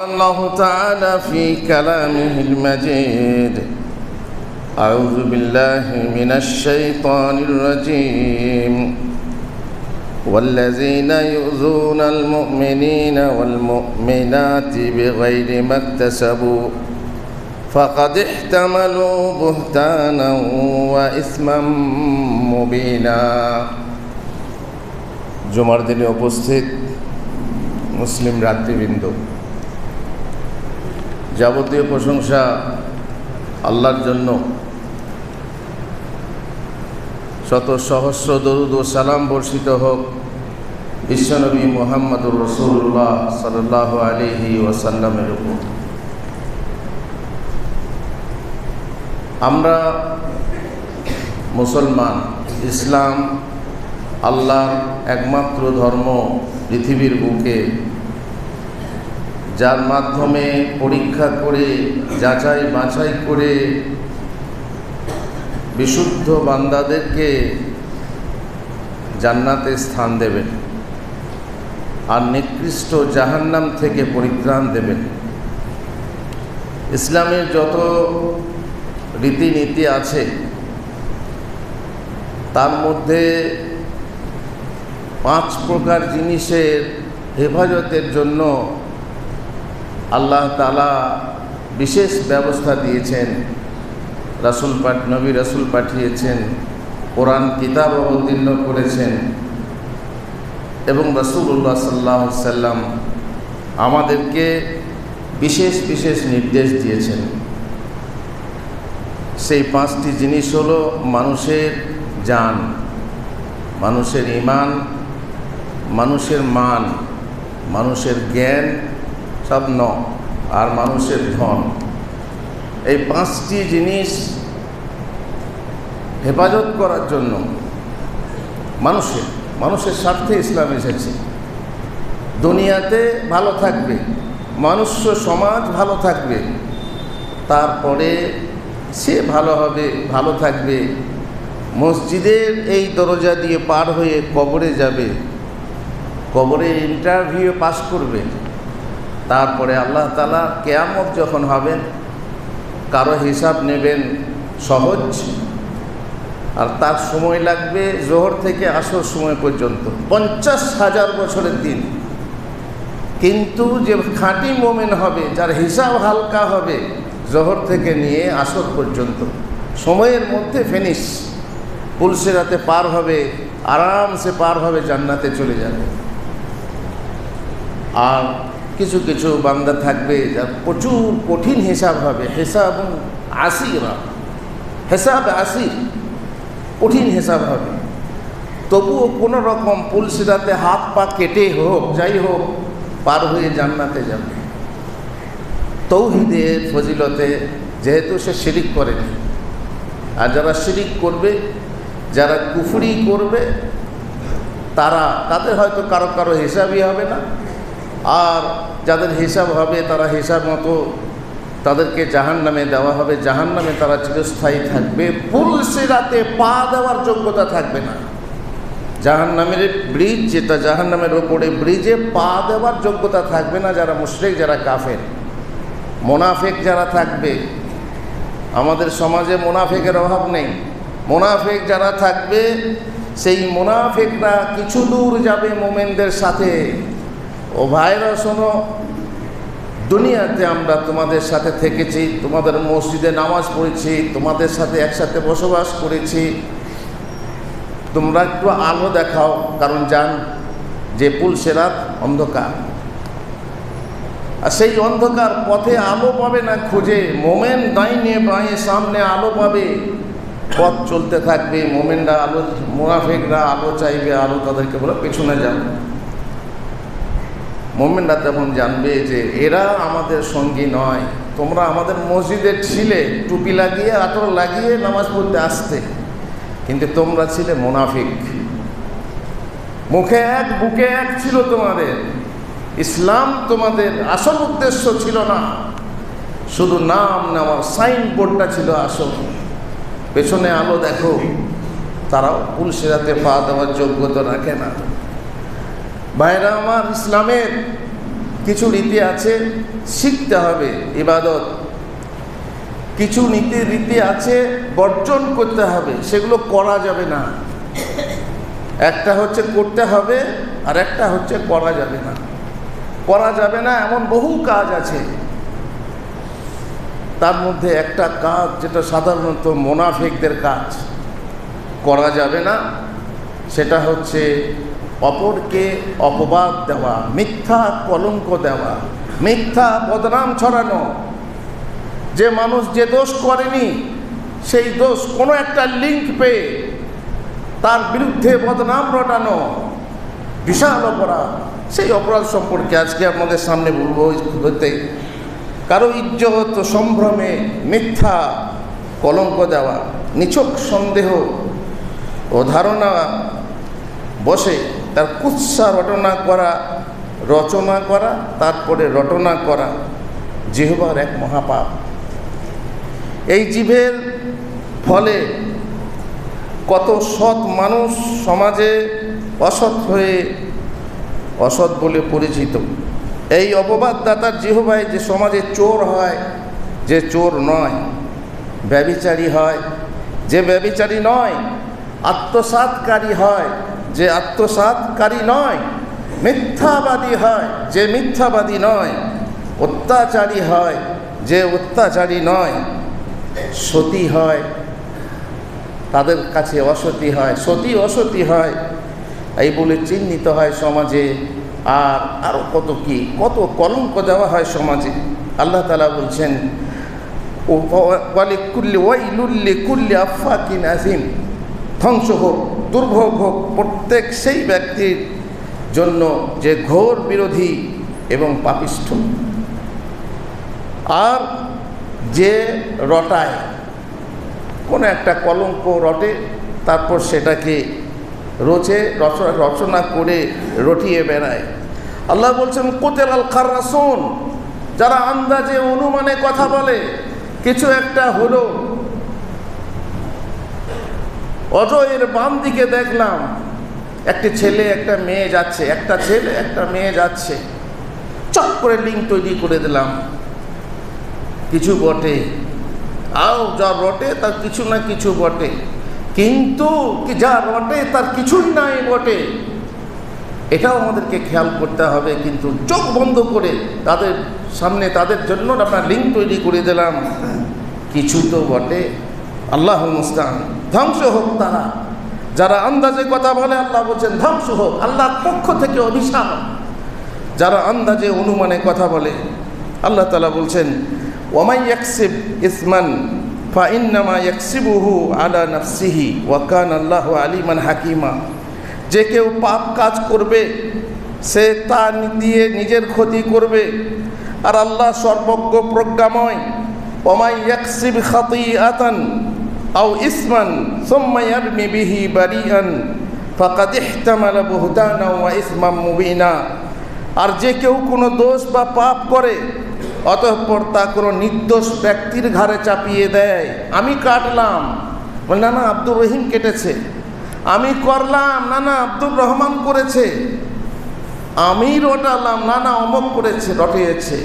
الله تعالى في كلامه المجيد أعوذ بالله من الشيطان الرجيم والذين يؤذون المؤمنين والمؤمنات بغير ما اكتسبوا فقد احتملوا بهتانا وإثما مبينا জুমার দিনে উপস্থিত মুসলিম রাত্রিবৃন্দ, যাবতীয় প্রশংসা আল্লাহর জন্য। শত সহস্র দরুদ ও সালাম বর্ষিত হোক বিশ্বনবী মুহাম্মদুর রাসূলুল্লাহ সাল্লাল্লাহু আলাইহি ওয়াসাল্লামের উপর। আমরা মুসলমান, ইসলাম আল্লাহর একমাত্র ধর্ম পৃথিবীর বুকে, যার মাধ্যমে পরীক্ষা করে যাচাই বাছাই করে বিশুদ্ধ বান্দাদেরকে জান্নাতে স্থান দেবেন আর নিকৃষ্ট জাহান্নাম থেকে পরিত্রাণ দেবেন। ইসলামের যত রীতিনীতি আছে তার মধ্যে 5 প্রকার জিনিসের হেফাজতের জন্য আল্লাহ তাআলা বিশেষ ব্যবস্থা দিয়েছেন। নবী রাসূল পাঠিয়েছেন, কোরআন কিতাব অবতীর্ণ করেছেন এবং রাসূলুল্লাহ সাল্লাল্লাহু আলাইহি সাল্লাম আমাদেরকে বিশেষ বিশেষ নির্দেশ দিয়েছেন। সেই 5টি জিনিস হলো মানুষের জান, মানুষের ঈমান, মানুষের মান, মানুষের জ্ঞান সব আর মানুষের ধন। এই 5টি জিনিস হেফাজত করার জন্য মানুষের স্বার্থে ইসলাম এসেছে। দুনিয়াতে ভালো থাকবে, মনুষ্য সমাজ ভালো থাকবে, তারপরে সে ভালো হবে, ভালো থাকবে। মসজিদের এই দরজা দিয়ে পার হয়ে কবরে যাবে, কবরে ইন্টারভিউ পাস করবে, তারপরে আল্লাহ তাআলা কিয়ামত যখন হবেন কারো হিসাব নেবেন সহজ, আর তার সময় লাগবে জোহর থেকে আসর সময় পর্যন্ত, 50,000 বছরের দিন। কিন্তু যে খাঁটি মোমেন হবে, যার হিসাব হালকা হবে, জোহর থেকে নিয়ে আসর পর্যন্ত সময়ের মধ্যে ফিনিশ, পুলসিরাতে পার হবে, আরামসে পার হবে, জান্নাতে চলে যাবে। আর কিছু কিছু বান্দা থাকবে যার প্রচুর কঠিন হিসাব হবে, হিসাব আসির, কঠিন হিসাব হবে, তবুও কোনো রকম পুলসিরাতে হাত পা কেটে হোক, যাই হোক, পার হয়ে জান্নাতে যাবে। তৌহিদের ফজিলতে, যেহেতু সে শিরিক করেনি। আর যারা শিরিক করবে, যারা কুফরি করবে, তাদের হয়তো কারো কারো হিসাবই হবে না, আর যাদের হিসাব হবে তারা হিসাব মতো তাদেরকে জাহান্নামে দেওয়া হবে, জাহান্নামে তারা চিরস্থায়ী থাকবে, পুলসিরাতে পা দেওয়ার যোগ্যতা থাকবে না। জাহান্নামের ব্রিজ, যেটা জাহান্নামের ওপরে, ব্রিজে পা দেওয়ার যোগ্যতা থাকবে না যারা মুশরিক, যারা কাফের। মুনাফিক যারা থাকবে, আমাদের সমাজে মুনাফিকের অভাব নেই। মুনাফিক যারা থাকবে, সেই মুনাফিকরা কিছু দূর যাবে মুমিনদের সাথে। ও ভাইরা শোনো, দুনিয়াতে আমরা তোমাদের সাথে থেকেছি, তোমাদের মসজিদে নামাজ পড়েছি, তোমাদের সাথে একসাথে বসবাস করেছি, তোমরা একটু আলো দেখাও, কারণ জান যে পুলসিরাত অন্ধকার, আর সেই অন্ধকার পথে আলো পাবে না খুঁজে। মোমেন ডাইনে বাঁয়ে সামনে আলো পাবে, পথ চলতে থাকবে, মোমেনরা আলো, মুনাফিকরা আলো চাইবে, আলো তাদেরকে বলে পেছনে যাবে। মোমেনরা তখন জানবে যে এরা আমাদের সঙ্গী নয়, তোমরা আমাদের মসজিদে ছিলে, টুপি লাগিয়ে আতর লাগিয়ে নামাজ পড়তে আসতে, কিন্তু তোমরা ছিলে মুনাফিক। মুখে এক বুকে এক ছিল তোমাদের, ইসলাম তোমাদের আসল উদ্দেশ্য ছিল না, শুধু নাম নেওয়া, সাইনবোর্ডটা ছিল আসল। পেছনে আলো দেখো, তারাও পুলসিরাতে পা দেওয়ার যোগ্যতা রাখে না। ভাইরা আমার, ইসলামের কিছু রীতি আছে শিখতে হবে ইবাদত, কিছু রীতি আছে বর্জন করতে হবে, সেগুলো করা যাবে না। একটা হচ্ছে করতে হবে আর একটা হচ্ছে করা যাবে না। করা যাবে না এমন বহু কাজ আছে, তার মধ্যে একটা কাজ যেটা সাধারণত মুনাফিকদের কাজ, করা যাবে না, সেটা হচ্ছে অপরকে অপবাদ দেওয়া, মিথ্যা কলঙ্ক দেওয়া, মিথ্যা বদনাম ছড়ানো। যে মানুষ যে দোষ করেনি সেই দোষ কোনো একটা লিঙ্ক পেয়ে তার বিরুদ্ধে বদনাম রটানো বিশাল অপরাধ। সেই অপরাধ সম্পর্কে আজকে আপনাদের সামনে বলবো। হতে কারো ইজ্জত সম্ভ্রমে মিথ্যা কলঙ্ক দেওয়া, নিছক সন্দেহ ও ধারণা বসে তার কুৎসা রচনা করা তারপরে রটনা করা জিহ্বার এক মহাপাপ। এই জিভের ফলে কত সৎ মানুষ সমাজে অসৎ হয়ে অসৎ বলে পরিচিত। এই অপবাদদাতার জিহ্বায় যে সমাজে চোর হয়, যে চোর নয়, ব্যভিচারী হয়, যে ব্যভিচারী নয়, আত্মসাৎকারী হয়, যে আত্মসাৎকারী নয়, মিথ্যাবাদী হয়, যে মিথ্যাবাদী নয়, অত্যাচারী হয়, যে অত্যাচারী নয়, সতী হয়, তাদের কাছে অসতী হয়, সতী অসতী হয়, এই বলে চিহ্নিত হয় সমাজে। আর আরও কত কি, কত কলঙ্ক দেওয়া হয় সমাজে। আল্লাহ তাআলা বলছেন, কুল্লি আফাকিন আজিম, ধ্বংস হোক, দুর্ভোগ হোক প্রত্যেক সেই ব্যক্তির জন্য যে ঘোর বিরোধী এবং পাপিষ্ঠ। আর যে রটায়, কোনো একটা কলঙ্ক রটে, তারপর সেটাকে রচনা করে রটিয়ে বেড়ায়। আল্লাহ বলছেন, কুতিলাল খাররাসুন, যারা আন্দাজে অনুমানে কথা বলে। কিছু একটা হলো, অজয়ের বাম দিকে দেখলাম একটি ছেলে একটা মেয়ে যাচ্ছে, একটা ছেলে একটা মেয়ে যাচ্ছে, চট করে লিঙ্ক তৈরি করে দিলাম। কিছু বটে, আও যা রটে তার কিছু না কিছু বটে, কিন্তু যা রটে তার কিছুই নাই বটে। এটাও আমাদেরকে খেয়াল করতে হবে। কিন্তু চোখ বন্ধ করে তাদের সামনে তাদের জন্য আমরা লিঙ্ক তৈরি করে দিলাম, কিছু তো বটে। আল্লাহুল মুস্তাআন, ধ্বংস হোক তারা যারা আন্দাজে কথা বলে। আল্লাহ বলছেন ধ্বংস হোক, আল্লাহর পক্ষ থেকে অভিশাপ যারা আন্দাজে অনুমানে কথা বলে। আল্লাহ তাআলা বলছেন, ওয়ামাই ইয়াকসিব ইসমান ফাইন্নামা ইয়াকসিবুহু আলা নাফসিহি ওয়া কানা আল্লাহু আলিমান হাকিমা। যে কেউ পাপ কাজ করবে সে তা দিয়ে নিজের ক্ষতি করবে, আর আল্লাহ সর্বজ্ঞ প্রজ্ঞাময়। ওয়ামাই ইয়াকসিব খাতিআতান আও ইসমান সুম্মা ইয়ারমি বিহি বারিআন ফাকাদ ইহতামালা বুহতানা ওয়া ইসমান মুবিনা। আর যে কেউ কোনো দোষ বা পাপ করে অতঃপর তা কোনো নির্দোষ ব্যক্তির ঘাড়ে চাপিয়ে দেয়, আমি কাটলাম, না না আব্দুর রহিম কেটেছে, আমি করলাম, না না আব্দুর রহমান করেছে, আমি রটালাম, না না অমক করেছে, রটিয়েছে,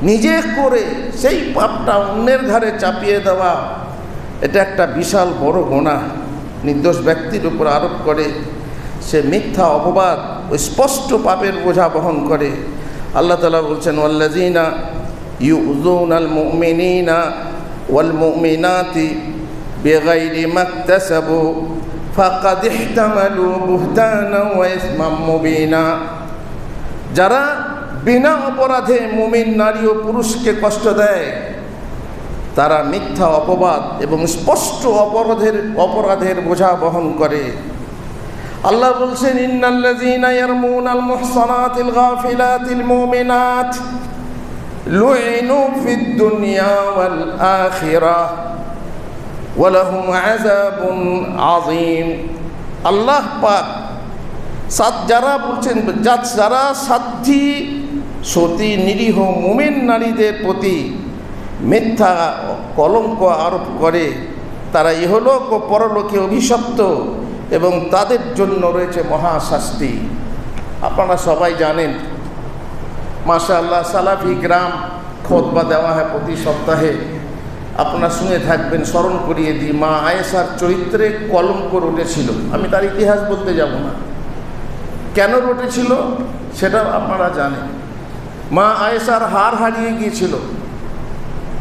নিজে করে সেই পাপটা অন্যের ঘাড়ে চাপিয়ে দেওয়া, এটা একটা বিশাল বড় গুনাহ নির্দোষ ব্যক্তির উপর আরোপ করে। সে মিথ্যা অপবাদ ও স্পষ্ট পাপের বোঝা বহন করে। আল্লাহ তাআলা বলছেন, ওয়াল্লাযীনা ইউযুনাল মুমিনিনা ওয়াল মুমিনাতি বিগাইরি মাকতাসাবু ফাকাদ ইহতামালু বুহতানা ওয়া ইসমান মুবিনা। যারা বিনা অপরাধে মুমিন নারী ও পুরুষকে কষ্ট দেয় তারা মিথ্যা অপবাদ এবং স্পষ্ট অপরাধের বোঝা বহন করে। আল্লাহ বলছেন, ইন্নাল্লাযীনা ইয়ারমুনাল মুহসানাতিল গাফিলাতিল মুমিনাত লুইনু ফিদ দুনিয়া ওয়াল আখিরাহ ওয়া লাহুম আযাবুন আযীম। আল্লাহ পাক যারা বলছেন, যারা সাধ্যী সতী নিরীহ মুমিন নারীদের প্রতি মিথ্যা কলঙ্ক আরোপ করে তারা ইহলোক ও পরলোকে অভিশপ্ত এবং তাদের জন্য রয়েছে মহাশাস্তি। আপনারা সবাই জানেন মাশাআল্লাহ সালাফি গ্রাম খুতবা দেওয়া হয় প্রতি সপ্তাহে, আপনারা শুনে থাকবেন। স্মরণ করিয়ে দিই, মা আয়েশার চরিত্রে কলঙ্ক রটেছিল। আমি তার ইতিহাস বলতে যাব না, কেন রটেছিল সেটা আপনারা জানেন। মা আয়েশার হার হারিয়ে গিয়েছিল।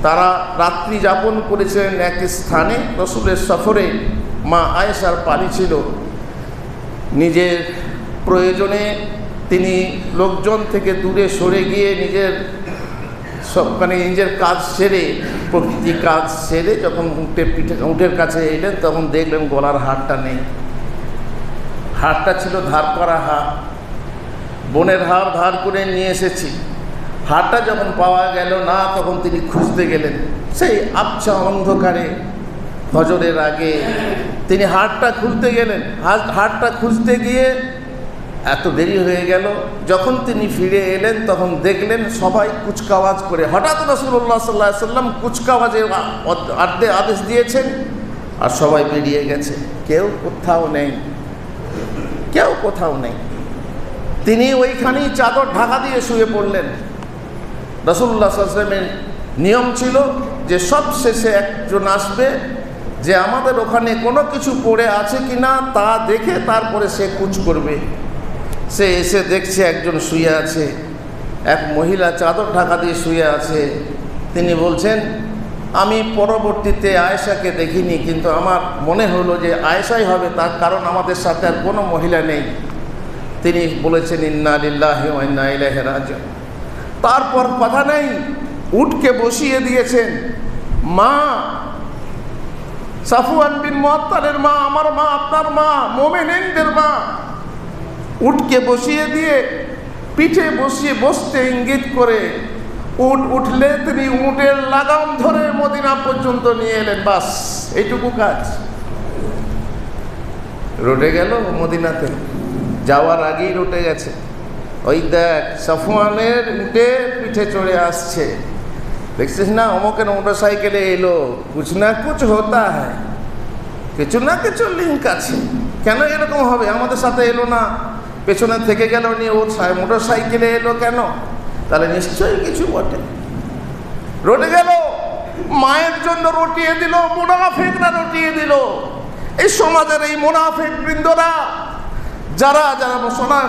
তারা রাত্রি যাপন করেছিলেন এক স্থানে, রসুলের সফরে। মা আয়েশার পালি ছিল, নিজের প্রয়োজনে তিনি লোকজন থেকে দূরে সরে গিয়ে নিজের কাজ সেরে, প্রকৃতি কাজ সেরে যখন উটের কাছে এলেন, তখন দেখলেন গলার হারটা নেই। হারটা ছিল ধার করা হার, বোনের হার ধার করে নিয়ে এসেছি। হারটা যখন পাওয়া গেল না, তখন তিনি খুঁজতে গেলেন। সেই আবছা অন্ধকারে ফজরের আগে তিনি হারটা খুলতে গেলেন। হারটা খুঁজতে গিয়ে এত দেরি হয়ে গেল। যখন তিনি ফিরে এলেন, তখন দেখলেন সবাই কুচকাওয়াজ করে। হঠাৎ রাসূলুল্লাহ সাল্লাল্লাহু আলাইহি ওয়াসাল্লাম কুচকাওয়াজের আদেশ দিয়েছেন, আর সবাই বেরিয়ে গেছে। কেউ কোথাও নেই, কেউ কোথাও নেই। তিনি ওইখানেই চাদর ঢাকা দিয়ে শুয়ে পড়লেন। রাসূলুল্লাহ সাল্লাল্লাহু আলাইহি ওয়াসাল্লামের নিয়ম ছিল যে সব শেষে একজন আসবে, যে আমাদের ওখানে কোনো কিছু পড়ে আছে কিনা তা দেখে তারপরে সে কুচ করবে। সে এসে দেখছে একজন শুয়ে আছে, এক মহিলা চাদর ঢাকা দিয়ে শুয়ে আছে। তিনি বলছেন, আমি পরবর্তীতে আয়েশাকে দেখিনি, কিন্তু আমার মনে হলো যে আয়েশাই হবে, তার কারণ আমাদের সাথে আর কোনো মহিলা নেই। তিনি বলেছেন, ইন্না লিল্লাহি ওয়া ইন্না ইলাইহি রাজিউন। তারপর কথা নেই, উটকে বসিয়ে দিয়েছেন। মা সাফওয়ান বিন মুআত্তালের মা, আমার মা, আপনার মা, মুমিনিনদের মা, উটকে বসিয়ে দিয়ে পিঠে বসতে ইঙ্গিত করে উট উঠলে তিনি উটের লাগাম ধরে মদিনা পর্যন্ত নিয়ে এলেন। বাস এইটুকু কাজ। রটে গেল মদিনাতে, যাওয়ার আগেই রটে গেছে। ওই দেখ সাফওয়ানের উটে পিঠে চড়ে আসছে, দেখছিস না, অমুকের মোটর সাইকেলে এলো। কুছ না কুছ হতা হ্যায়, কিছু না কিছু লিঙ্ক আছে। কেন এরকম হবে? আমাদের সাথে এলো না, পেছনে থেকে গেল, নিয়ে ওর মোটর সাইকেলে এলো কেন? তাহলে নিশ্চয়ই কিছু বটে। রটে গেল, মায়ের জন্য রটিয়ে দিল, মুনাফিকরা রটিয়ে দিল। এই সমাজের এই মুনাফিক বৃন্দরা, যারা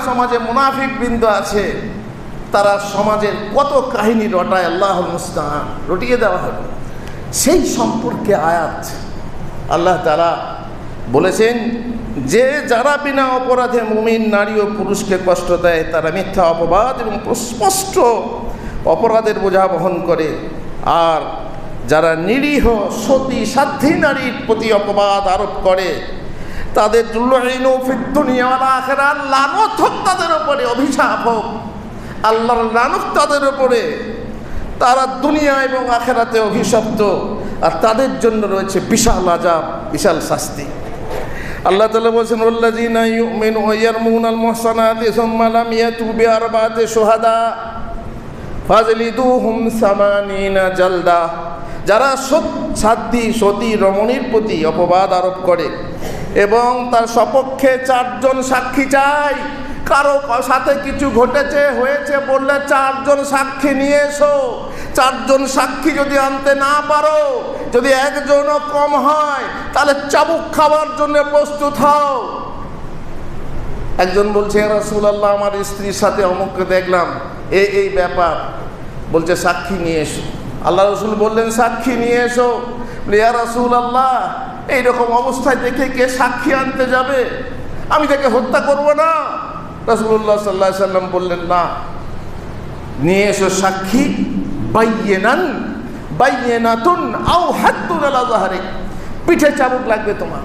সমাজে মুনাফিক বৃন্দ আছে, তারা সমাজের কত কাহিনী রটায়, আল্লাহুল মুস্তাআন। রটিয়ে দেওয়া হলো। সেই সম্পর্কে আয়াত আল্লাহ তাআলা বলেছেন যে যারা বিনা অপরাধে মুমিন নারী ও পুরুষকে কষ্ট দেয়, তারা মিথ্যা অপবাদ এবং স্পষ্ট অপরাধের বোঝা বহন করে। আর যারা নিরীহ সতী সাধ্বী নারীর প্রতি অপবাদ আরোপ করে, তাদের লুইনু ফিদ দুনিয়া ওয়াল আখিরাহ, লানত হোক তাদের উপরে, অভিশাপ হোক, আল্লাহর লানত তাদের উপরে। তারা দুনিয়া এবং আখিরাতে অভিশপ্ত, আর তাদের জন্য রয়েছে বিশাল আযাব, বিশাল শাস্তি। আল্লাহ তাআলা বলেছেন, আল্লাযীনা ইউমিনু ওয়া ইয়ারমুনাল মুহসানাতি সুম্মা লাম ইয়াতু বিআরবাতি শুহাদা ফাজলিদুহুম 80 জালদা। যারা সাধ্বী সতী রমণীর প্রতি অপবাদ আরোপ করে এবং তার সপক্ষে 4 জন সাক্ষী চায়, কারো সাথে কিছু ঘটেছে হয়েছে বললে 4 জন সাক্ষী নিয়ে এসো। 4 জন সাক্ষী যদি আনতে না পারো, যদি একজনও কম হয়, তাহলে চাবুক খাওয়ার জন্য প্রস্তুত হও। একজন বলছে, ইয়া রাসূলুল্লাহ, আমার স্ত্রীর সাথে অমুককে দেখলাম, এই ব্যাপার। বলছে সাক্ষী নিয়ে এসো। আল্লাহ রসুল বললেন, সাক্ষী নিয়ে এসো। ইয়া রাসূলুল্লাহ, এইরকম অবস্থায় দেখে কে সাক্ষী আনতে যাবে? আমি তাকে হত্যা করব না। রাসূলুল্লাহ সাল্লাল্লাহু আলাইহি ওয়াসাল্লাম বললেন, না, নিয়ে এসো সাক্ষী, বাইয়িনাতুন আও হাদ্দুন আলা যাহরিক। পিঠে চাবুক লাগবে তোমার,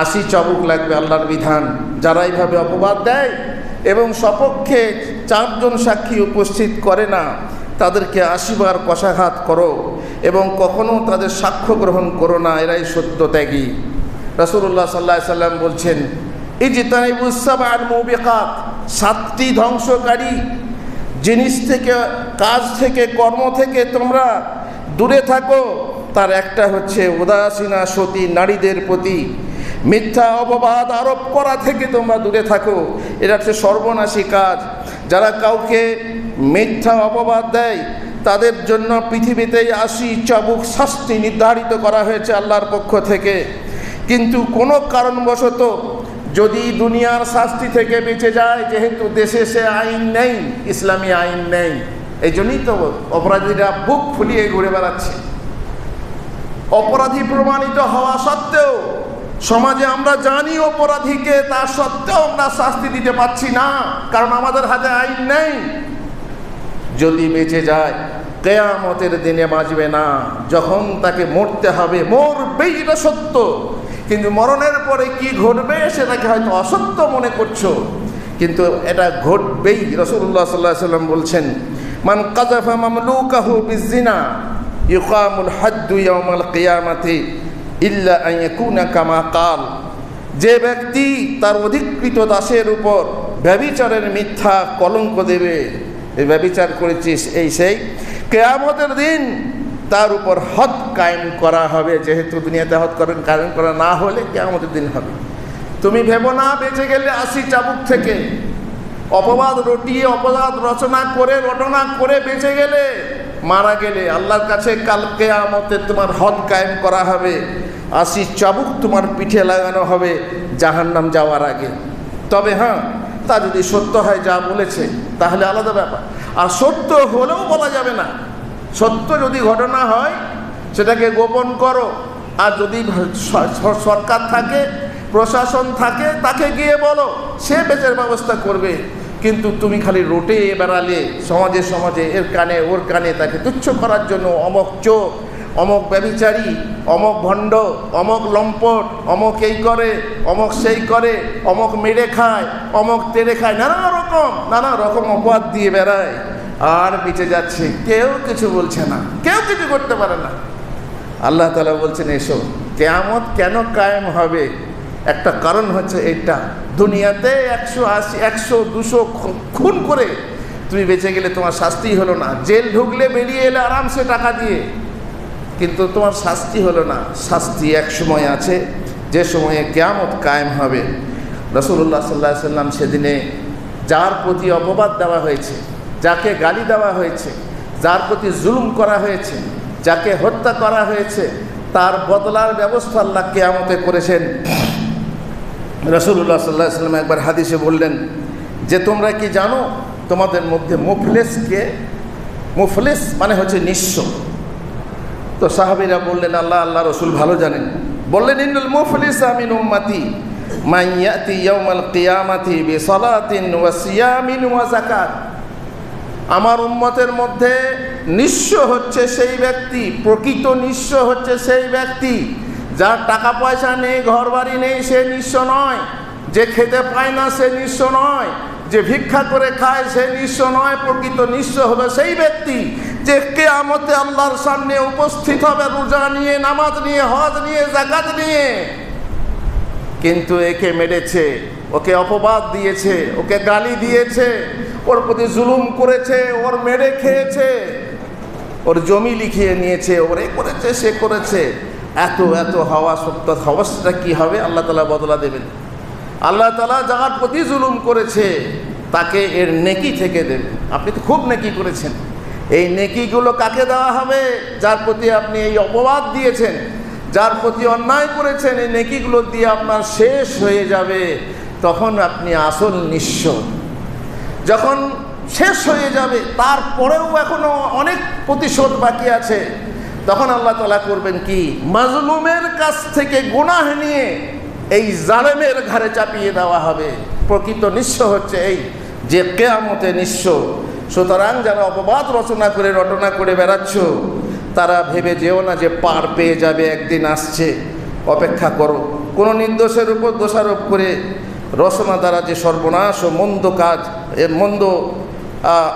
80 চাবুক লাগবে, আল্লাহর বিধান। যারা এইভাবে অপবাদ দেয় এবং সপক্ষে 4 জন সাক্ষী উপস্থিত করে না, তাদেরকে 80 বার কষাঘাত করো এবং কখনো তাদের সাক্ষ্য গ্রহণ করো না, এরাই সত্যত্যাগী। রাসূলুল্লাহ সাল্লাল্লাহু আলাইহি ওয়াসাল্লাম বলছেন, ইজতানিবুস সাবআল মুবিকাত, 7টি ধ্বংসকারী জিনিস থেকে, কাজ থেকে, কর্ম থেকে তোমরা দূরে থাকো। তার একটা হচ্ছে উদাসীনা সতী নারীদের প্রতি মিথ্যা অপবাদ আরোপ করা থেকে তোমরা দূরে থাকো। এটা হচ্ছে সর্বনাশী কাজ। যারা কাউকে মিথ্যা অপবাদ দেয় তাদের জন্য পৃথিবীতেই 80 চাবুক শাস্তি নির্ধারিত করা হয়েছে আল্লাহর পক্ষ থেকে। কিন্তু কোনো কারণবশত যদি দুনিয়ার শাস্তি থেকে বেঁচে যায়, যেহেতু দেশে সে আইন নেই, ইসলামী আইন নেই, এই জন্যই তো অপরাধীরা বুক ফুলিয়ে ঘুরে বেড়াচ্ছে। অপরাধী প্রমাণিত হওয়া সত্ত্বেও সমাজে আমরা জানি অপরাধীকে, তা সত্ত্বেও আমরা শাস্তি দিতে পারছি না, কারণ আমাদের হাতে আইন নেই। যদি বেঁচে যায় কিয়ামতের দিনে বাঁচবে না, যখন তাকে মরতে হবে, মরবেই, এটা সত্য, কিন্তু মরণের পরে কি ঘটবে সেটাকে হয়তো অসত্য মনে করছো, কিন্তু এটা ঘটবেই। রাসূলুল্লাহ সাল্লাল্লাহু আলাইহি ওয়াসাল্লাম বলছেন, মান কাযাফা মামলুকাহু বিজিনা ইউকামুল হাদ্দু ইয়াউমাল কিয়ামাতি ইল্লা আন ইয়াকুনা কামা কাল। যে ব্যক্তি তার অধিকৃত দাসের উপর ব্যভিচারের মিথ্যা কলঙ্ক দেবে, এই ব্যভিচার করেছিস, এই সেই, কিয়ামতের দিন তার উপর হদ কায়েম করা হবে। যেহেতু দুনিয়াতে হদ কায়েম করা না হলে কিয়ামতের দিন হবে। তুমি ভেবো না বেঁচে গেলে 80 চাবুক থেকে, অপবাদ রটিয়ে অপবাদ রচনা করে বেঁচে গেলে, মারা গেলে আল্লাহর কাছে কাল কিয়ামতে তোমার হদ কায়েম করা হবে, 80 চাবুক তোমার পিঠে লাগানো হবে জাহান্নাম যাওয়ার আগে। তবে হ্যাঁ, তা যদি সত্য হয় যা বলেছে তাহলে আলাদা ব্যাপার, আর সত্য হলেও বলা যাবে না। সত্য যদি ঘটনা হয় সেটাকে গোপন করো, আর যদি সরকার থাকে, প্রশাসন থাকে, তাকে গিয়ে বলো, সে বেচের ব্যবস্থা করবে। কিন্তু তুমি খালি রোটে বেড়ালে সমাজে এর কানে ওর কানে তাকে তুচ্ছ করার জন্য অমক চোর, অমক ব্যভিচারী, অমক ভণ্ড, অমক লম্পট, অমক এই করে, অমক সেই করে, অমক মেরে খায়, অমক তেড়ে খায়, নানা রকম অপবাদ দিয়ে বেড়ায়, আর বেঁচে যাচ্ছে, কেউ কিছু বলছে না, কেউ কিছু করতে পারে না। আল্লাহ তাআলা বলছেন, এসো, কিয়ামত কেন কায়েম হবে? একটা কারণ হচ্ছে এটা, দুনিয়াতে 180, 100, 200 খুন করে তুমি বেঁচে গেলে তোমার শাস্তি হলো না, জেল ঢুকলে বেরিয়ে এলে আরামসে টাকা দিয়ে, কিন্তু তোমার শাস্তি হলো না। শাস্তি এক সময় আছে, যে সময়ে কিয়ামত কায়েম হবে। রাসূলুল্লাহ সাল্লাল্লাহু আলাইহি ওয়াসাল্লাম সেদিনে যার প্রতি অপবাদ দেওয়া হয়েছে, যাকে গালি দেওয়া হয়েছে, যার প্রতি জুলুম করা হয়েছে, যাকে হত্যা করা হয়েছে, তার বদলার ব্যবস্থা আল্লাহ কিয়ামতে করেছেন। রাসূলুল্লাহ সাল্লাল্লাহু আলাইহি ওয়াসাল্লাম একবার হাদিসে বললেন যে, তোমরা কি জানো তোমাদের মধ্যে মুফলিসকে? মুফলিস মানে হচ্ছে নিঃস্ব। তো সাহাবীরা বললেন, আল্লাহ রাসূল ভালো জানেন। বললেন, ইন্নাল মুফলিসা মিন উম্মতি মান ইয়াতি ইয়াউমাল কিয়ামাতি বিসালাতিন ওয়া সিয়ামিন ওয়া যাকাত। আমার উম্মতের মধ্যে নিঃস্ব হচ্ছে সেই ব্যক্তি, প্রকৃত নিঃস্ব হচ্ছে সেই ব্যক্তি যার টাকা পয়সা নেই, ঘর বাড়ি নেই, সে নিঃস্ব নয়। যে খেতে পায় না সে নিঃস্ব নয়, যে ভিক্ষা করে খায় সে নিঃস্ব নয়। প্রকৃত নিঃস্ব হলো সেই ব্যক্তি যে কিয়ামতে আল্লাহর সামনে উপস্থিত হবে রোজা নিয়ে, নামাজ নিয়ে, হজ নিয়ে, যাকাত নিয়ে, কিন্তু একে মেরেছে, ওকে অপবাদ দিয়েছে, ওকে গালি দিয়েছে, ওর প্রতি জুলুম করেছে, ওর মেরে খেয়েছে, ওর জমি লিখিয়ে নিয়েছে, ওরে করেছে, সে করেছে, এত হওয়া সত্য অবস্থাটা কি হবে? আল্লাহ তাআলা বদলা দেবেন। আল্লাহ তাআলা যার প্রতি জুলুম করেছে তাকে এর নেকি থেকে দেবেন। আপনি তো খুব নেকি করেছেন, এই নেকিগুলো কাকে দেওয়া হবে? যার প্রতি আপনি এই অপবাদ দিয়েছেন, যার প্রতি অন্যায় করেছেন, এই নেকিগুলো দিয়ে আপনার শেষ হয়ে যাবে। তখন আপনি আসল নিঃস্ব। যখন শেষ হয়ে যাবে, তারপরেও এখনো অনেক প্রতিশোধ বাকি আছে, তখন আল্লাহ তাআলা করবেন কি? মাজলুমের কাছ থেকে গুনাহ নিয়ে এই জালেমের ঘাড়ে চাপিয়ে দেওয়া হবে। প্রকৃত নিঃস্ব হচ্ছে এই যে কিয়ামতে নিঃস্ব। সুতরাং যারা অপবাদ রচনা করে বেড়াচ্ছ, তারা ভেবে যেও না যে পার পেয়ে যাবে, একদিন আসছে, অপেক্ষা করো। কোনো নির্দোষের উপর দোষারোপ করে রচনা দ্বারা যে সর্বনাশ ও মন্দ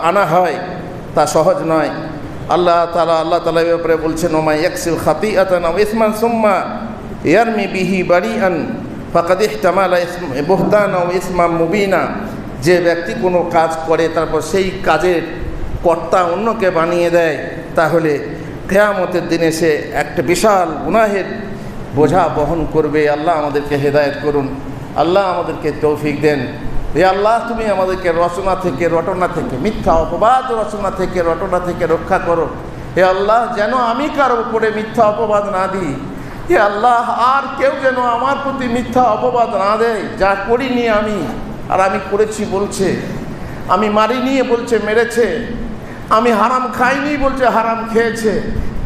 আনা হয় তা সহজ নয়। আল্লাহ তাআলা ব্যাপারে বলছেন, ওমা ইয়াকসিব খাতিআতান আও ইসমান সুম্মা ইয়ারমি বিহি বারিআন ফাকাদ ইহতামালা বুহতান আও ইসমান মুবিনা। যে ব্যক্তি কোনো কাজ করে তারপর সেই কাজের কর্তা অন্যকে বানিয়ে দেয়, তাহলে কিয়ামতের দিনে সে একটা বিশাল গুনাহের বোঝা বহন করবে। আল্লাহ আমাদেরকে হেদায়েত করুন, আল্লাহ আমাদেরকে তৌফিক দেন। হে আল্লাহ, তুমি আমাদেরকে রচনা থেকে, রটনা থেকে, মিথ্যা অপবাদ রচনা থেকে, রটনা থেকে রক্ষা করো। হে আল্লাহ, যেন আমি কারো উপরে মিথ্যা অপবাদ না দিই। হে আল্লাহ, আর কেউ যেন আমার প্রতি মিথ্যা অপবাদ না দেয়। যা করিনি আমি, আর আমি করেছি বলছে, আমি মারিনি বলছে মেরেছে, আমি হারাম খাইনি বলছে হারাম খেয়েছে।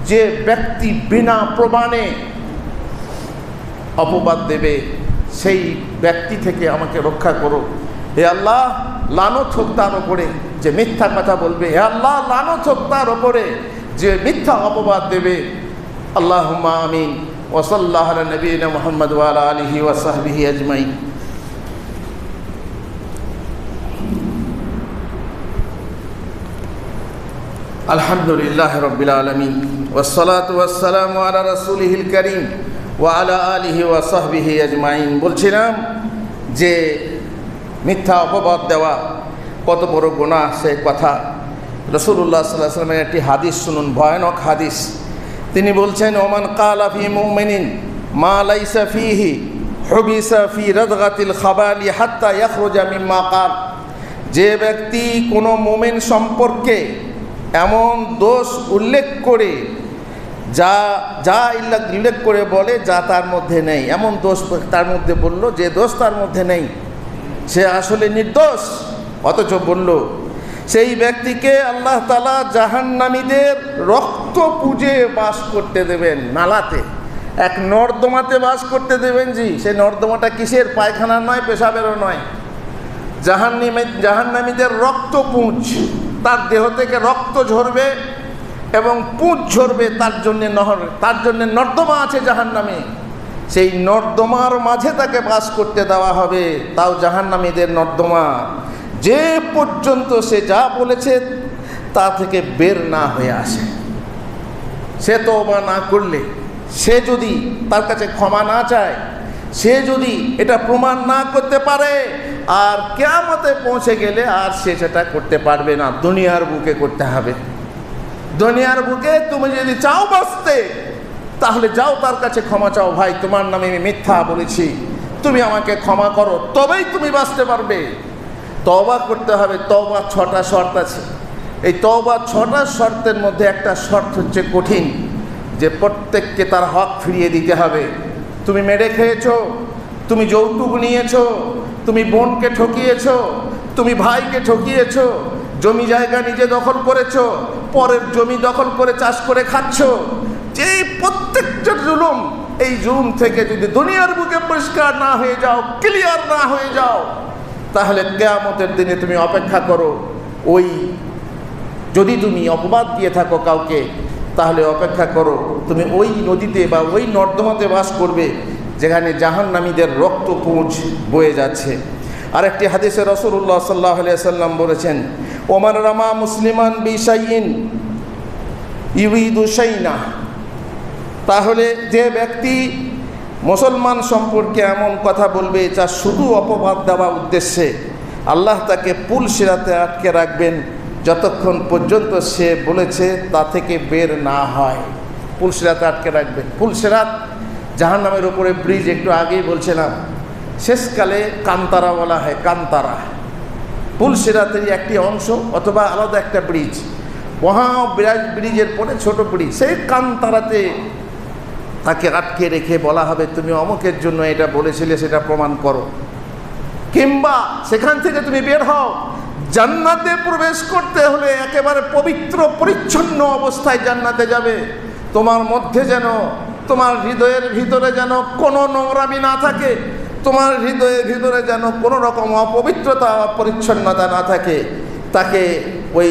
যে ব্যক্তি বিনা প্রমাণে অপবাদ দেবে, সেই ব্যক্তি থেকে আমাকে রক্ষা করো। হে আল্লাহ, লানত হোক তার ওপরে যে মিথ্যা কথা বলবে। হে আল্লাহ, লানত হোক তার ওপরে যে মিথ্যা অপবাদ দেবে। আল্লাহুম্মা আমিন। ওয়া সাল্লাল্লাহু আলা নবিয়িনা মুহাম্মদ ওয়া আলা আলিহি ওয়া সাহবিহি আজমাইন। আলহামদুলিল্লাহ রাব্বিল আলামিন ওয়াসসালাতু ওয়াসসালামু আলা রাসূলিহিল কারীম ওয়া আলা আলিহি ওয়া সাহবিহি আজমাইন। বলছিলাম যে মিথ্যা অপবাদ দেওয়া কত বড় গুনাহ, সে কথা রাসূলুল্লাহ সাল্লাল্লাহু আলাইহি ওয়াসাল্লামের একটি হাদিস শুনুন, ভয়ানক হাদিস। তিনি বলছেন, ওমান কালা ফি মুমিনিন মা লাইসা ফিহি হুবিসা ফি রাদগাতিল খাবালি হাত্তা ইয়াখরুজা মিম্মা কাল। যে ব্যক্তি কোনো মুমিন সম্পর্কে এমন দোষ উল্লেখ করে, যা উল্লেখ করে বলে যা তার মধ্যে নেই, এমন দোষ তার মধ্যে বলল যে দোষ তার মধ্যে নেই, সে আসলে নির্দোষ, অথচ বলল, সেই ব্যক্তিকে আল্লাহ তাআলা জাহান্নামীদের রক্ত পুঁজে বাস করতে দেবেন। নালাতে, এক নর্দমাতে বাস করতে দেবেন। জি, সেই নর্দমাটা কিসের? পায়খানার নয়, পেশাবেরও নয়। জাহান্নামীদের রক্ত পুঁজ, তার দেহ থেকে রক্ত ঝরবে এবং পুঁজ ঝরবে, তার জন্যে নর্দমা আছে জাহান্নামে। সেই নর্দমার মাঝে তাকে বাস করতে দেওয়া হবে, তাও জাহান্নামীদের নর্দমা, যে পর্যন্ত সে যা বলেছে তা থেকে বের না হয়ে আসে। সে তওবা না করলে, সে যদি তার কাছে ক্ষমা না চায়, সে যদি এটা প্রমাণ না করতে পারে, আর কিয়ামতে পৌঁছে গেলে আর সে সেটা করতে পারবে না। দুনিয়ার বুকে করতে হবে। দুনিয়ার বুকে তুমি যদি চাও বাঁচতে, তাহলে যাও তার কাছে ক্ষমা চাও, ভাই তোমার নামে আমি মিথ্যা বলেছি, তুমি আমাকে ক্ষমা করো, তবেই তুমি বাঁচতে পারবে। তওবা করতে হবে। তওবা 6টা শর্ত আছে। এই তওবা 6টা শর্তের মধ্যে একটা শর্ত হচ্ছে কঠিন, যে প্রত্যেককে তার হক ফিরিয়ে দিতে হবে। তুমি মেরে খেয়েছো, তুমি যৌতুক নিয়েছো, তুমি বোনকে ঠকিয়েছো, তুমি ভাইকে ঠকিয়েছো, জমি জায়গা নিজে দখল করেছো, পরের জমি দখল করে চাষ করে খাচ্ছো। যে প্রত্যেকটা জুলুম, এই জুলুম থেকে যদি দুনিয়ার বুকে পরিষ্কার না হয়ে যাও, ক্লিয়ার না হয়ে যাও, তাহলে কিয়ামতের দিনে তুমি অপেক্ষা করো। ওই যদি তুমি অপবাদ দিয়ে থাকো কাউকে, তাহলে অপেক্ষা করো, তুমি ওই নদীতে বা ওই নর্দমাতে বাস করবে যেখানে জাহান্নামীদের রক্ত পুঁজ বয়ে যাচ্ছে। আরেকটি হাদিসে রাসূলুল্লাহ সাল্লাল্লাহু আলাইহি ওয়াসাল্লাম বলেছেন, ওমান রামা মুসলিমান বিশাইইন ইউরিদু শাইনা। তাহলে যে ব্যক্তি মুসলমান সম্পর্কে এমন কথা বলবে যা শুধু অপবাদ দেওয়া উদ্দেশ্যে, আল্লাহ তাকে পুলসিরাতে আটকে রাখবেন যতক্ষণ পর্যন্ত সে বলেছে তা থেকে বের না হয়। পুলসিরাতে আটকে রাখবেন। পুলসিরাত জাহান্নামের উপরে ব্রিজ, একটু আগেই বলছিলাম, শেষকালে কান্তারা বলা হয়, কান্তারা পুলসিরাতেরই একটি অংশ, অথবা আলাদা একটা ব্রিজ, মহা ব্রিজের পরে ছোট ব্রিজ, সেই কান্তারাতে তাকে আটকে রেখে বলা হবে, তুমি অমুকের জন্য এটা বলেছিলে, সেটা প্রমাণ করো, কিংবা সেখান থেকে তুমি বের হও। জান্নাতে প্রবেশ করতে হলে একেবারে পবিত্র পরিচ্ছন্ন অবস্থায় জান্নাতে যাবে। তোমার মধ্যে যেন, তোমার হৃদয়ের ভিতরে যেন কোনো নোংরামি না থাকে, তোমার হৃদয়ের ভিতরে যেন কোনো রকম অপবিত্রতা, অপরিচ্ছন্নতা না থাকে। তাকে ওই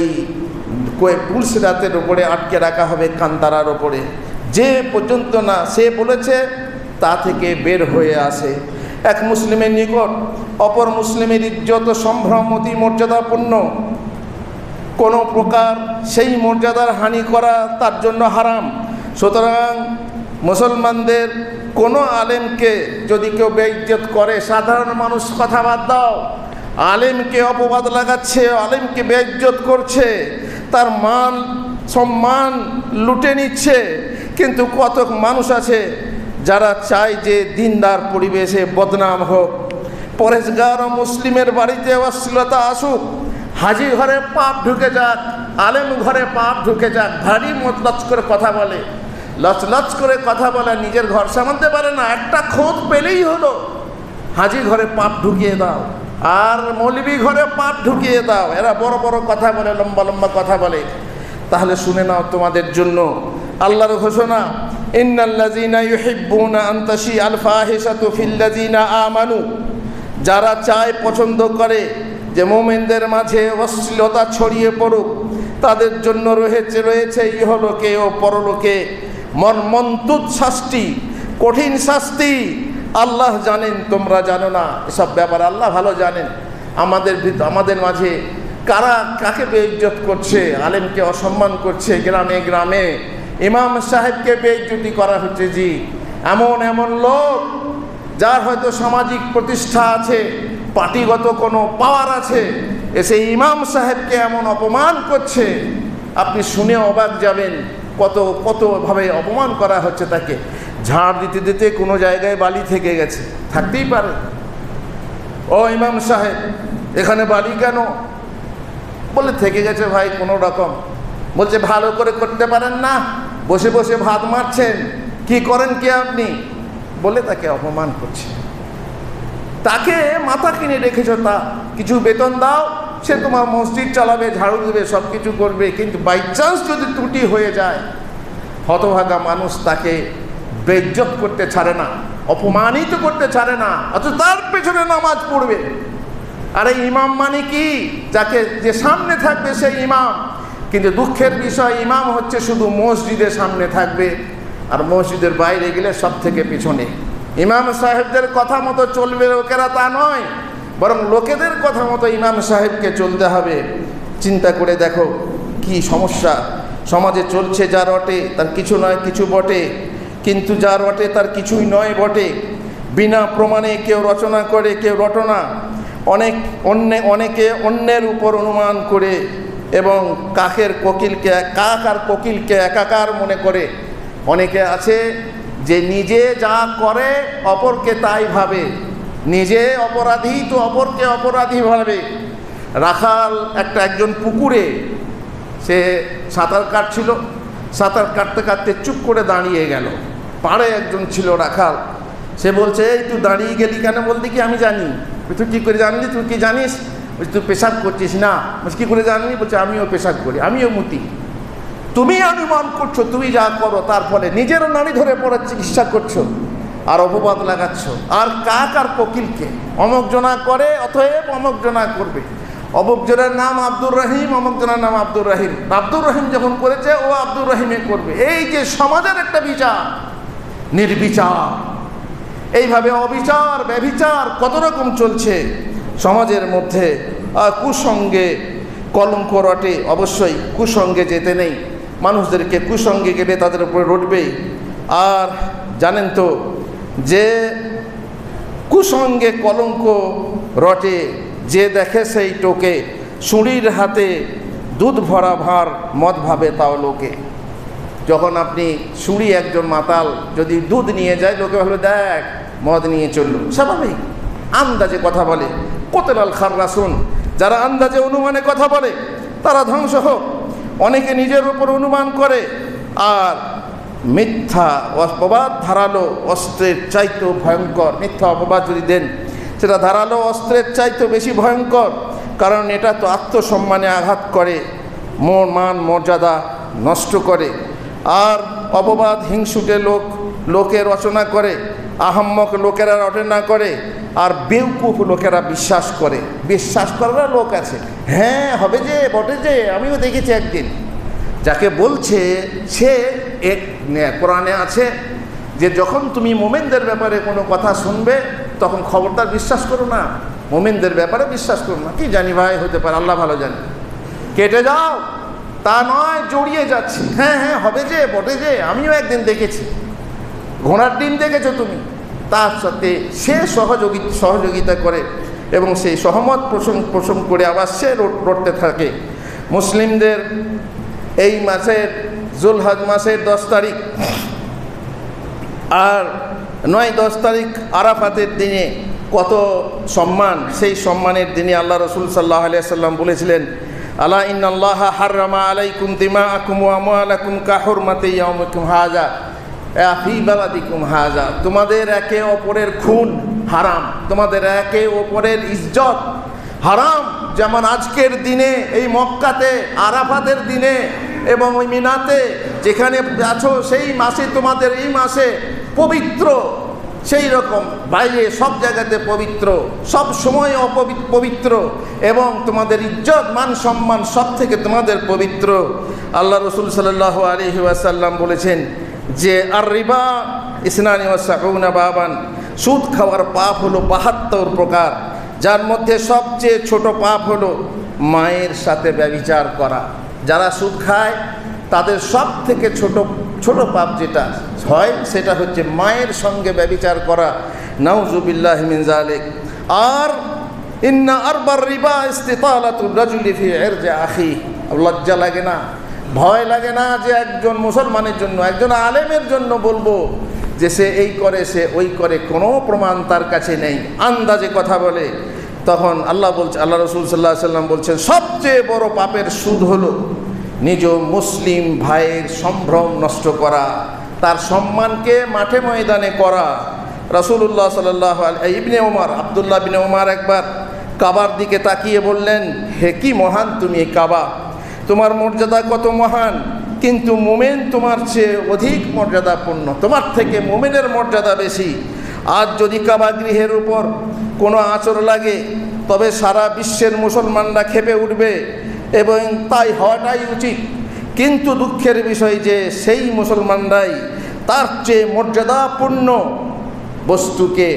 পুলসিরাতের উপরে আটকে রাখা হবে, কান্তারার ওপরে, যে পর্যন্ত না সে বলেছে তা থেকে বের হয়ে আসে। এক মুসলিমের নিকট অপর মুসলিমের ইজ্জত সম্ভ্রম অতি মর্যাদাপূর্ণ, কোনো প্রকার সেই মর্যাদার হানি করা তার জন্য হারাম। সুতরাং মুসলমানদের কোনো আলেমকে যদি কেউ বেইজ্জত করে, সাধারণ মানুষ কথা বাদ দাও, আলেমকে অপবাদ লাগাচ্ছে, আলেমকে বেইজ্জত করছে, তার মান সম্মান লুটে নিচ্ছে, কিন্তু কত মানুষ আছে যারা চায় যে দিনদার পরিবেশে বদনাম হোক, পরেশগার ও মুসলিমের বাড়িতে অশ্লীলতা আসুক, হাজি ঘরে পাপ ঢুকে যাক, আলেম ঘরে পাপ ঢুকে যাক, ভারী মতলচ করে কথা বলে, লচলচ করে কথা বলে, নিজের ঘর সামালতে পারে না, একটা খোঁজ পেলেই হলো হাজি ঘরে পাপ ঢুকিয়ে দাও আর মৌলবি ঘরে পাপ ঢুকিয়ে দাও। এরা বড় বড় কথা বলে, লম্বা লম্বা কথা বলে। তাহলে শুনে নাও তোমাদের জন্য আল্লাহর ঘোষণা, ইন্নাল্লাযীনা ইউহিব্বুনা আন তাশিআল ফাহিশাতু ফিল্লাযীনা আমানু, যারা চায়, পছন্দ করে যে মুমিনদের মাঝে অশ্লীলতা ছড়িয়ে পড়ুক, তাদের জন্য রয়েছে ইহলোকে ও পরলোকে মর্মন্তুদ শাস্তি, কঠিন শাস্তি। আল্লাহ জানেন, তোমরা জানো না। এসব ব্যাপার আল্লাহ ভালো জানেন। আমাদের মাঝে কারা কাকে বেইজ্জত করছে, আলেমকে অসম্মান করছে, গ্রামে গ্রামে ইমাম সাহেবকে বেইজ্জতি করা হচ্ছে। জি, এমন লোক যার হয়তো সামাজিক প্রতিষ্ঠা আছে, পার্টিগত কোনো পাওয়ার আছে, এসে ইমাম সাহেবকে এমন অপমান করছে, আপনি শুনে অবাক যাবেন কতভাবে অপমান করা হচ্ছে তাকে। ঝাড় দিতে দিতে কোনো জায়গায় বালি থেকে গেছে, থাকতেই পারে। ও ইমাম সাহেব, এখানে বালি কেন? বলে থেকে গেছে ভাই কোনো রকম। বলছে ভালো করে করতে পারেন না, বসে বসে ভাত মারছেন, কি করেন কি আপনি? বলে তাকে অপমান করছে। তাকে মাথা কিনে রেখেছ, তা কিছু বেতন দাও, সে তোমার মসজিদ চালাবে, ঝাড়ু দেবে, সব কিছু করবে। কিন্তু বাই চান্স যদি ত্রুটি হয়ে যায়, হতভাগা মানুষ তাকে বেইজ্জত করতে ছাড়ে না, অপমানিত করতে ছাড়ে না, অথচ তার পেছনে নামাজ পড়বে। আরে ইমাম মানে কি? যে সামনে থাকবে সেই ইমাম। কিন্তু দুঃখের বিষয়, ইমাম হচ্ছে শুধু মসজিদের সামনে থাকবে, আর মসজিদের বাইরে গেলে সব থেকে পিছনে। ইমাম সাহেবদের কথা মতো চলবে লোকেরা, তা নয়, বরং লোকেদের কথা মতো ইমাম সাহেবকে চলতে হবে। চিন্তা করে দেখো কি সমস্যা সমাজে চলছে। যা রটে তার কিছু নয় কিছু বটে, কিন্তু যা রটে তার কিছুই নয় বটে। বিনা প্রমাণে কেউ রচনা করে, কেউ রটনা। অনেকে অন্যের উপর অনুমান করে এবং কাক আর কোকিলকে একাকার মনে করে। অনেকে আছে যে নিজে যা করে অপরকে তাই ভাবে, নিজে অপরাধী তো অপরকে অপরাধী ভাবে। রাখাল একজন পুকুরে সে সাঁতার কাটছিল, সাঁতার কাটতে কাটতে চুপ করে দাঁড়িয়ে গেল। পাড়ে একজন ছিল রাখাল, সে বলছে, এই তুই দাঁড়িয়ে গেলি কেন? বলতে কি আমি জানি। তুই কী করে জানলি? তুই কি জানিস? বলছি তুই পেশাব করছিস না। বলছি কী করে জানলি? বলছে আমিও পেশাব করি, আমিও মুতি। তুমি অনুমান করছো, তুমি যা করো তার ফলে নিজেরও নাড়ি ধরে পড়ার চিকিৎসা করছো আর অপবাদ লাগাচ্ছ। আর কাক আর কোকিলকে অমুক জনা করে, অতএব অমুক জনা করবে। অমুক জনের নাম আব্দুর রহিম, অমুক জনের নাম আব্দুর রহিম। আব্দুর রহিম যখন করেছে, ও আব্দুর রহিমে করবে। এই যে সমাজের একটা বিচার, নির্বিচার, এইভাবে অবিচার, ব্যভিচার কত রকম চলছে সমাজের মধ্যে। আর কুসঙ্গে কলঙ্ক রটে। অবশ্যই কুসঙ্গে যেতে নেই, মানুষদেরকে কুসঙ্গে গেলে তাদের উপরে রটবেই। আর জানেন তো যে কুসঙ্গে কলঙ্ক রটে, যে দেখে সেই টোকে। সুঁড়ির হাতে দুধ ভরা ভার, মদ ভাবে তাও লোকে। যখন আপনি সুঁড়ি একজন মাতাল যদি দুধ নিয়ে যায়, লোকে ভাবে দেখ মদ নিয়ে চলল, স্বাভাবিক। আন্দাজে কথা বলে। কোতলাল খাররাসুন, যারা আন্দাজে অনুমানে কথা বলে তারা ধ্বংস হোক। অনেকে নিজের উপর অনুমান করে। আর মিথ্যা অপবাদ ধারালো অস্ত্রের চাইতেও ভয়ঙ্কর। মিথ্যা অপবাদ যদি দেন, সেটা ধারালো অস্ত্রের চাইতেও বেশি ভয়ঙ্কর, কারণ এটা তো আত্মসম্মানে আঘাত করে, মান মর্যাদা নষ্ট করে। আর অপবাদ হিংসুটে লোকে রচনা করে, আহাম্মক লোকেরা রচনা করে, আর বেউকুফ লোকেরা বিশ্বাস করে। বিশ্বাস করার লোক আছে, হ্যাঁ হবে যে, বটে যে, আমিও দেখেছি একদিন। যাকে বলছে সে কোরআনে আছে যে যখন তুমি মোমেনদের ব্যাপারে কোনো কথা শুনবে, তখন খবরদার বিশ্বাস করো না, মোমেনদের ব্যাপারে বিশ্বাস করো না। কি জানি ভাই, হতে পারে, আল্লাহ ভালো জানে। কেটে যাও তা নয়, জড়িয়ে যাচ্ছি। হ্যাঁ হবে যে, বটে যে, আমিও একদিন দেখেছি। ঘোড়ার ডিম দেখেছো তুমি, তার সাথে সে সহযোগিতা করে এবং সেই সহমত পোষণ করে আবার সে রটতে থাকে। মুসলিমদের এই মাসের জুলহজ মাসের 10 তারিখ আর 9-10 তারিখ আরাফাতের দিনে কত সম্মান, সেই সম্মানের দিনে আল্লাহ রসুল সাল্লাল্লাহু আলাইহি ওয়াসাল্লাম বলেছিলেন, আলা ইন্নাল্লাহা হাররামা আলাইকুম দিমাআকুম ওয়া আমওয়ালাকুম কাহুরমাতি ইয়াউমিকুম হাযা ফি বালাদিকুম হাযা। তোমাদের একে অপরের খুন হারাম, তোমাদের একে অপরের ইজ্জত হারাম। যেমন আজকের দিনে এই মক্কাতে আরাফাতের দিনে এবং ওই মিনাতে যেখানে আছো সেই মাসে, তোমাদের এই মাসে পবিত্র, সেই রকম বাইরে সব জায়গাতে পবিত্র, সব সময় পবিত্র, এবং তোমাদের ইজ্জত মান সম্মান সব থেকে তোমাদের পবিত্র। আল্লাহ রসুল সাল্লাল্লাহু আলাইহি ওয়াসাল্লাম বলেছেন যে আর রিবা ইসনানি ওয়া সাউনা বাবান, সুদ খাওয়ার পাপ হলো ৭২ প্রকার, যার মধ্যে সবচেয়ে ছোট পাপ হলো মায়ের সাথে ব্যভিচার করা। যারা সুদ খায় তাদের সব থেকে ছোট পাপ যেটা হয় সেটা হচ্ছে মায়ের সঙ্গে ব্যভিচার করা। নাউজুবিল্লাহি মিন যালিক। আর ইন্না আরবার রিবা ইস্তিতালাতুর রাজুলি ফি ইরজি আখি। লজ্জা লাগে না, ভয় লাগে না যে একজন মুসলমানের জন্য, একজন আলেমের জন্য বলবো যে সে এই করে সে ওই করে, কোনো প্রমাণ তার কাছে নেই, আন্দাজে কথা বলে? তখন আল্লাহ রসুল সাল্লাল্লাহু আলাইহি ওয়াসাল্লাম বলছেন সবচেয়ে বড় পাপের সুদ হলো নিজ মুসলিম ভাইয়ের সম্ভ্রম নষ্ট করা, তার সম্মানকে মাঠে ময়দানে করা। রাসূলুল্লাহ সাল্লাল্লাহু আলাইহি ইবনে ওমর, আব্দুল্লাহ ইবনে ওমর একবার কাবার দিকে তাকিয়ে বললেন, হে কি মহান তুমি এই কাবা, তোমার মর্যাদা কত মহান, কিন্তু মোমেন তোমার চেয়ে অধিক মর্যাদাপূর্ণ, তোমার থেকে মোমেনের মর্যাদা বেশি। আজ যদি কাবা গৃহের উপর কোনো আঁচড় লাগে তবে সারা বিশ্বের মুসলমানরা ক্ষেপে উঠবে, এবং তাই হওয়াটাই উচিত। কিন্তু দুঃখের বিষয় যে সেই মুসলমানরাই তার চেয়ে মর্যাদাপূর্ণ বস্তুকে,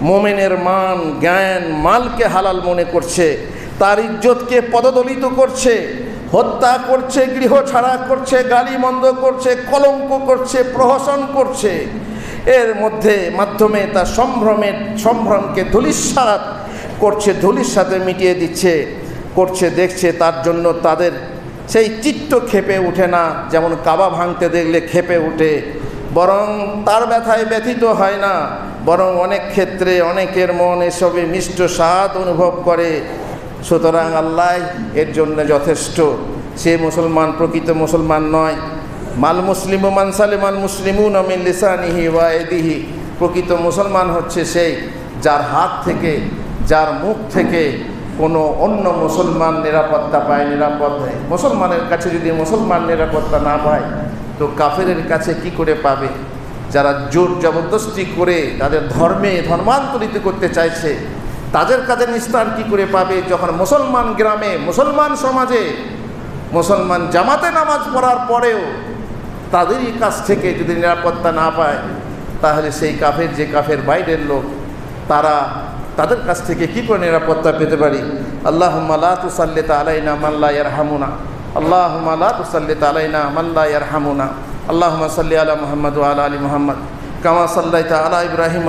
মোমেনের মান জ্ঞান মালকে হালাল মনে করছে, তার ইজ্জতকে পদদলিত করছে, হত্যা করছে, গৃহ ছাড়া করছে, গালিমন্দ করছে, কলঙ্ক করছে, প্রহসন করছে। এর মাধ্যমে তার সম্ভ্রমকে ধূলিসাৎ করছে, ধূলির সাথে মিটিয়ে দিচ্ছে করছে, দেখছে। তার জন্য তাদের সেই চিত্ত ক্ষেপে ওঠে না, যেমন কাবা ভাঙতে দেখলে ক্ষেপে ওঠে, বরং তার ব্যথায় ব্যথিত হয় না, বরং অনেক ক্ষেত্রে অনেকের মন এসবে মিষ্ট স্বাদ অনুভব করে। সুতরাং আল্লাহ এর জন্য যথেষ্ট। সে মুসলমান প্রকৃত মুসলমান নয়। মাল মুসলিমু মান সালিমাল মুসলিমুনা মিন লিসানিহি ওয়া ইয়াদিহি। প্রকৃত মুসলমান হচ্ছে সেই যার হাত থেকে, যার মুখ থেকে কোনো অন্য মুসলমান নিরাপত্তা পায়, নিরাপদ হয়। মুসলমানের কাছে যদি মুসলমান নিরাপত্তা না পায় তো কাফেরের কাছে কি করে পাবে? যারা জোর জবরদস্তি করে তাদের ধর্মান্তরিত করতে চাইছে তাদের কাছে নিস্তার কি করে পাবে? যখন মুসলমান গ্রামে, মুসলমান সমাজে, মুসলমান জামাতে নামাজ পড়ার পরেও তাদেরই কাছ থেকে যদি নিরাপত্তা না পায়, তাহলে সেই কাফের, যে কাফের বাইরের লোক, তাদের কাছ থেকে কি করে নিরাপত্তা পেতে পারি? আল্লাহুম্মা লা তুসাল্লিত আলাইনা মান লা ইয়ারহামুনা, আল্লাহুম্মা লা তুসাল্লিত আলাইনা মান লা ইয়ারহামুনা। আল্লাহুম্মা সাল্লি আলা মুহাম্মাদ ওয়া আলা আলি মুহাম্মাদ কামা সাল্লাইতা আলা ইব্রাহিম